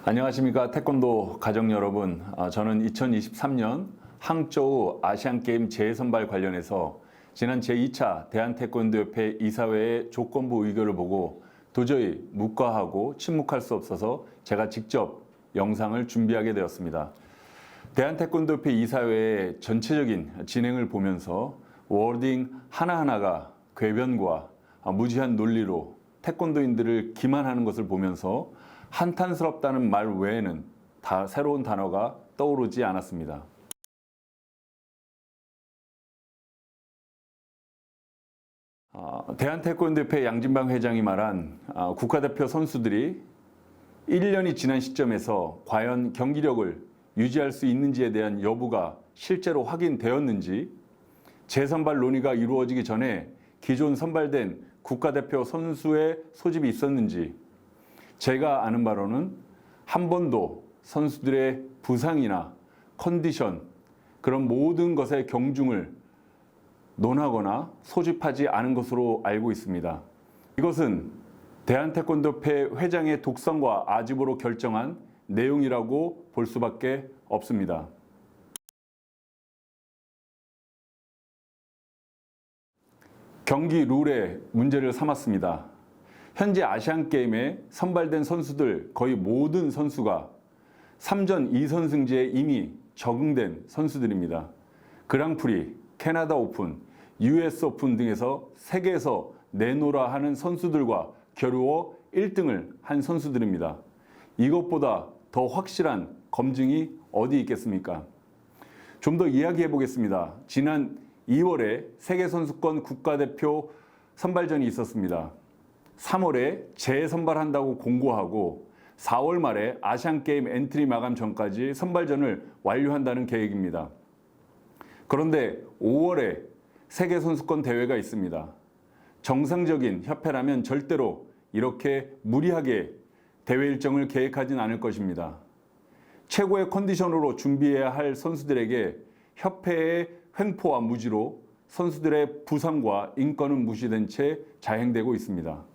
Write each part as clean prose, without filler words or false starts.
안녕하십니까 태권도 가족 여러분. 저는 2023년 항저우 아시안게임 재선발 관련해서 지난 제2차 대한태권도협회 이사회의 조건부 의결을 보고 도저히 묵과하고 침묵할 수 없어서 제가 직접 영상을 준비하게 되었습니다. 대한태권도협회 이사회의 전체적인 진행을 보면서 워딩 하나하나가 궤변과 무지한 논리로 태권도인들을 기만하는 것을 보면서 한탄스럽다는 말 외에는 다 새로운 단어가 떠오르지 않았습니다. 대한태권도협회 양진방 회장이 말한 국가대표 선수들이 1년이 지난 시점에서 과연 경기력을 유지할 수 있는지에 대한 여부가 실제로 확인되었는지, 재선발 논의가 이루어지기 전에 기존 선발된 국가대표 선수의 소집이 있었는지, 제가 아는 바로는 한 번도 선수들의 부상이나 컨디션, 그런 모든 것의 경중을 논하거나 소집하지 않은 것으로 알고 있습니다. 이것은 대한태권도협회 회장의 독선과 아집으로 결정한 내용이라고 볼 수밖에 없습니다. 경기 룰에 문제를 삼았습니다. 현재 아시안게임에 선발된 선수들 거의 모든 선수가 3전 2선승제에 이미 적응된 선수들입니다. 그랑프리, 캐나다 오픈, US 오픈 등에서 세계에서 내노라 하는 선수들과 겨루어 1등을 한 선수들입니다. 이것보다 더 확실한 검증이 어디 있겠습니까? 좀 더 이야기해 보겠습니다. 지난 2월에 세계선수권 국가대표 선발전이 있었습니다. 3월에 재선발한다고 공고하고 4월 말에 아시안게임 엔트리 마감 전까지 선발전을 완료한다는 계획입니다. 그런데 5월에 세계선수권 대회가 있습니다. 정상적인 협회라면 절대로 이렇게 무리하게 대회 일정을 계획하진 않을 것입니다. 최고의 컨디션으로 준비해야 할 선수들에게 협회의 횡포와 무지로 선수들의 부상과 인권은 무시된 채 자행되고 있습니다.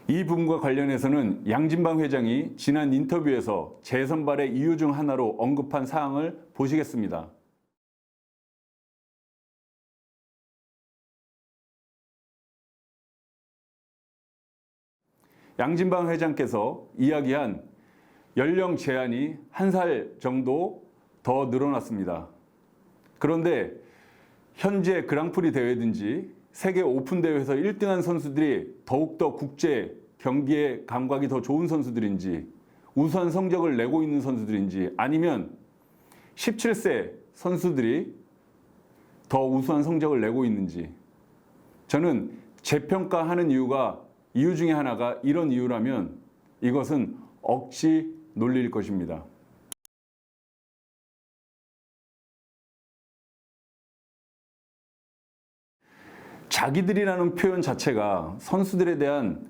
이 부분과 관련해서는 양진방 회장이 지난 인터뷰에서 재선발의 이유 중 하나로 언급한 사항을 보시겠습니다. 양진방 회장께서 이야기한 연령 제한이 1살 정도 더 늘어났습니다. 그런데 현재 그랑프리 대회든지 세계 오픈 대회에서 1등한 선수들이 더욱더 국제 경기의 감각이 더 좋은 선수들인지, 우수한 성적을 내고 있는 선수들인지, 아니면 17세 선수들이 더 우수한 성적을 내고 있는지, 저는 재평가하는 이유 중에 하나가 이런 이유라면 이것은 억지 논리일 것입니다. 자기들이라는 표현 자체가 선수들에 대한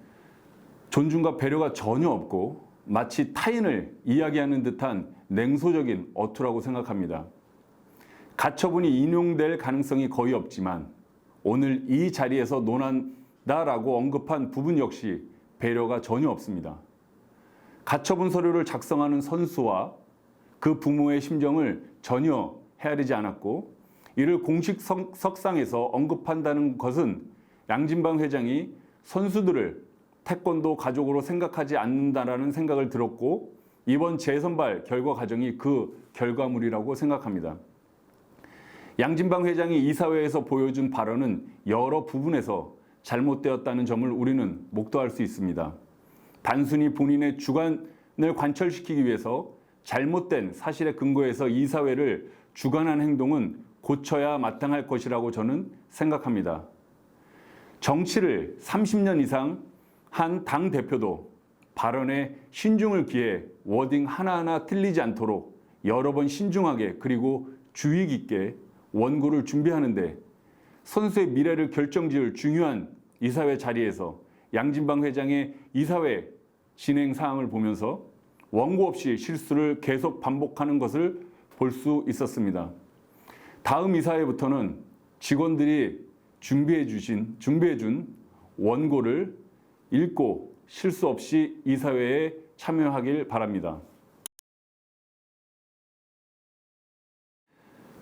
존중과 배려가 전혀 없고 마치 타인을 이야기하는 듯한 냉소적인 어투라고 생각합니다. 가처분이 인용될 가능성이 거의 없지만 오늘 이 자리에서 논한다라고 언급한 부분 역시 배려가 전혀 없습니다. 가처분 서류를 작성하는 선수와 그 부모의 심정을 전혀 헤아리지 않았고, 이를 공식 석상에서 언급한다는 것은 양진방 회장이 선수들을 태권도 가족으로 생각하지 않는다라는 생각을 들었고, 이번 재선발 결과 과정이 그 결과물이라고 생각합니다. 양진방 회장이 이사회에서 보여준 발언은 여러 부분에서 잘못되었다는 점을 우리는 목도할 수 있습니다. 단순히 본인의 주관을 관철시키기 위해서 잘못된 사실에 근거해서 이사회를 주관한 행동은 고쳐야 마땅할 것이라고 저는 생각합니다. 정치를 30년 이상 한 당 대표도 발언에 신중을 기해 워딩 하나하나 틀리지 않도록 여러 번 신중하게 그리고 주의 깊게 원고를 준비하는데, 선수의 미래를 결정지을 중요한 이사회 자리에서 양진방 회장의 이사회 진행 사항을 보면서 원고 없이 실수를 계속 반복하는 것을 볼 수 있었습니다. 다음 이사회부터는 직원들이 준비해준 원고를 읽고 실수 없이 이사회에 참여하길 바랍니다.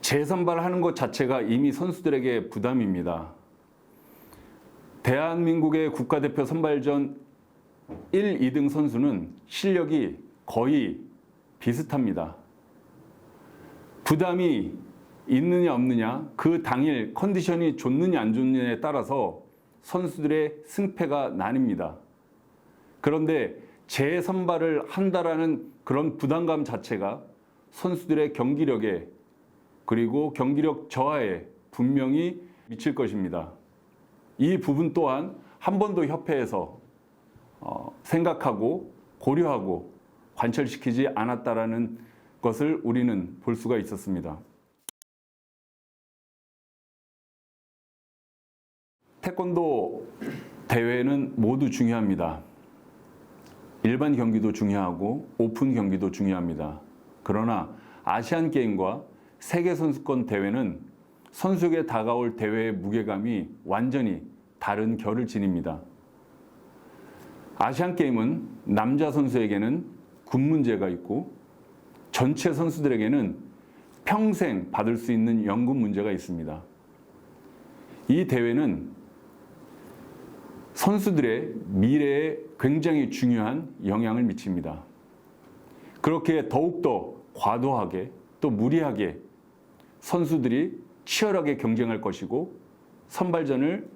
재선발하는 것 자체가 이미 선수들에게 부담입니다. 대한민국의 국가대표 선발전 1, 2등 선수는 실력이 거의 비슷합니다. 부담이 있느냐 없느냐, 그 당일 컨디션이 좋느냐 안 좋느냐에 따라서 선수들의 승패가 나뉩니다. 그런데 재선발을 한다라는 그런 부담감 자체가 선수들의 경기력에 그리고 경기력 저하에 분명히 미칠 것입니다. 이 부분 또한 한 번도 협회에서 생각하고 고려하고 관철시키지 않았다라는 것을 우리는 볼 수가 있었습니다. 태권도 대회는 모두 중요합니다. 일반 경기도 중요하고 오픈 경기도 중요합니다. 그러나 아시안 게임과 세계 선수권 대회는 선수에게 다가올 대회의 무게감이 완전히 다른 결을 지닙니다. 아시안 게임은 남자 선수에게는 군 문제가 있고 전체 선수들에게는 평생 받을 수 있는 연금 문제가 있습니다. 이 대회는 선수들의 미래에 굉장히 중요한 영향을 미칩니다. 그렇게 더욱더 과도하게 또 무리하게 선수들이 치열하게 경쟁할 것이고 선발전을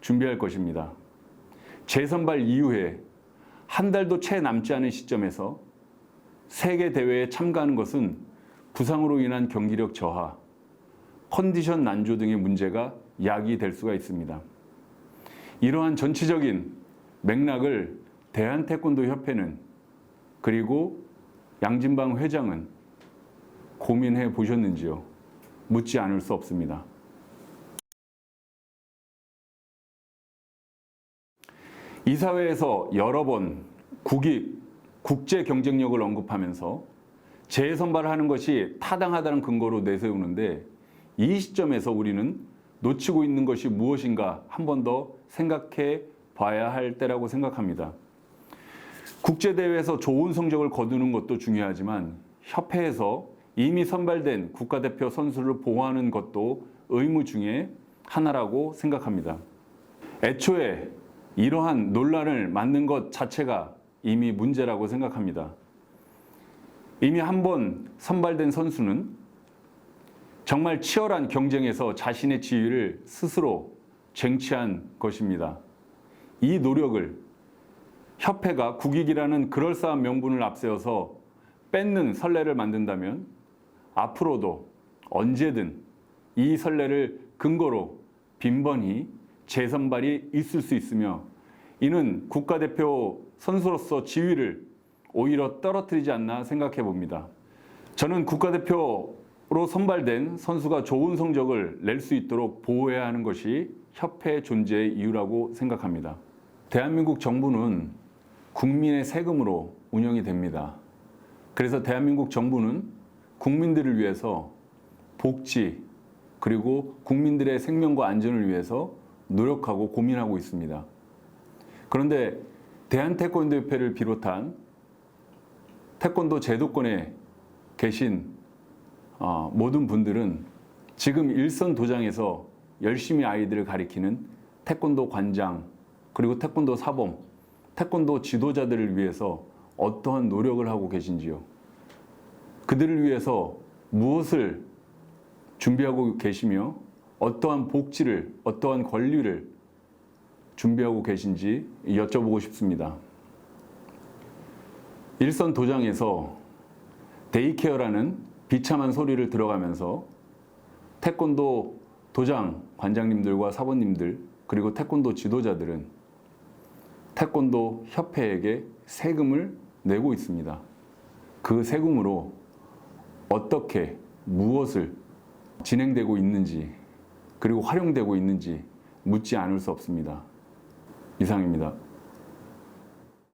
준비할 것입니다. 재선발 이후에 한 달도 채 남지 않은 시점에서 세계 대회에 참가하는 것은 부상으로 인한 경기력 저하, 컨디션 난조 등의 문제가 야기될 수가 있습니다. 이러한 전체적인 맥락을 대한태권도협회는 그리고 양진방 회장은 고민해 보셨는지요? 묻지 않을 수 없습니다. 이사회에서 여러 번 국제 경쟁력을 언급하면서 재선발하는 것이 타당하다는 근거로 내세우는데 이 시점에서 우리는 놓치고 있는 것이 무엇인가 한 번 더 생각해 봐야 할 때라고 생각합니다. 국제대회에서 좋은 성적을 거두는 것도 중요하지만 협회에서 이미 선발된 국가대표 선수를 보호하는 것도 의무 중에 하나라고 생각합니다. 애초에 이러한 논란을 만든 것 자체가 이미 문제라고 생각합니다. 이미 한 번 선발된 선수는 정말 치열한 경쟁에서 자신의 지위를 스스로 쟁취한 것입니다. 이 노력을 협회가 국익이라는 그럴싸한 명분을 앞세워서 뺏는 선례를 만든다면 앞으로도 언제든 이 선례를 근거로 빈번히 재선발이 있을 수 있으며 이는 국가대표 선수로서 지위를 오히려 떨어뜨리지 않나 생각해 봅니다. 저는 국가대표로 선발된 선수가 좋은 성적을 낼 수 있도록 보호해야 하는 것이 협회 존재의 이유라고 생각합니다. 대한민국 정부는 국민의 세금으로 운영이 됩니다. 그래서 대한민국 정부는 국민들을 위해서 복지 그리고 국민들의 생명과 안전을 위해서 노력하고 고민하고 있습니다. 그런데 대한태권도협회를 비롯한 태권도 제도권에 계신 모든 분들은 지금 일선 도장에서 열심히 아이들을 가리키는 태권도 관장 그리고 태권도 사범, 태권도 지도자들을 위해서 어떠한 노력을 하고 계신지요? 그들을 위해서 무엇을 준비하고 계시며 어떠한 복지를, 어떠한 권리를 준비하고 계신지 여쭤보고 싶습니다. 일선 도장에서 데이케어라는 비참한 소리를 들어가면서 태권도 도장 관장님들과 사범님들 그리고 태권도 지도자들은 태권도 협회에게 세금을 내고 있습니다. 그 세금으로 어떻게 무엇을 진행되고 있는지 그리고 활용되고 있는지 묻지 않을 수 없습니다. 이상입니다.